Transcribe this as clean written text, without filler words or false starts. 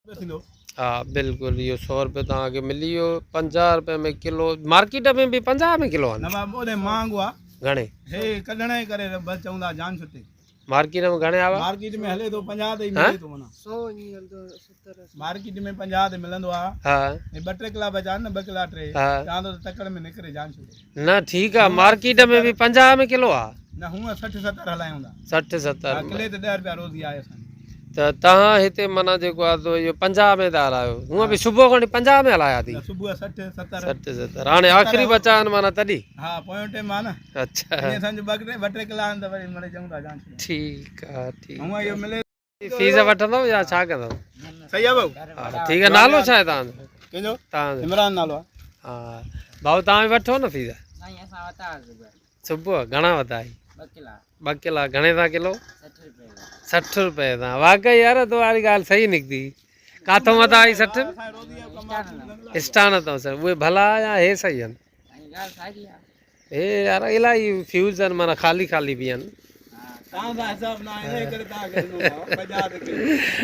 हाँ बिल्कुल इहो 100 रुपये तव्हांखे मिली वियो 50 रुपये में किलो मार्केट में बि 50 में किलो आहिनि महांगो आहे घणे हे कढण जे करे बस चवंदा जान छुटे मार्केट में घणे आवा मार्केट में हले तो 50 ते मिले तो वना 100 मार्केट में 50 ते मिलंदो आहे हाँ हे 2-3 किला बचा न 2 किला 3 हाँ चांदो तकड़ में निकरे जान छुटे न ठीक है मार्केट में भी 50 में किलो आ न हूं 60-70 हलायूं था 60-70 किले ते 10 रुपया रोज़ी आहे असां त तव्हां हिते माना जेको आहे तो इहो 50 में था हलायो हूअं बि सुबुह खां 50 में हलाया थी सुबुह 60-70 60-70 हाणे आख़िरी बचा आहिनि माना तॾहिं हा पोयों टाइम आहे न अच्छा ईअं सम्झ 2-3 किला आहिनि त वरी मिड़ई चऊं था जान छुटे ठीकु आहे ठीकु हूअं इहो मिले फीस वठंदव या छा कंदव सही आहे भाऊ हा ठीकु आहे नालो छा आहे तव्हांजो कंहिंजो तव्हांजो इमरान नालो आहे हा भाऊ तव्हां बि वठो न फीस नहीं ऐसा होता है सुबुह घणा वधाई 2 किला 2 किला घणे था किलो 60 रुपए 60 रुपये था वाकई यार तुम्हारी ॻाल्हि सही निकिती काथों मथां आई 60 स्टान अथव सर उहे भला या हे सही आहिनि गाल सागी है हे यार इलाही फ्यूज़ आहिनि माना ख़ाली ख़ाली बि आहिनि तव्हां सां हिसाब न आहे करे तव्हां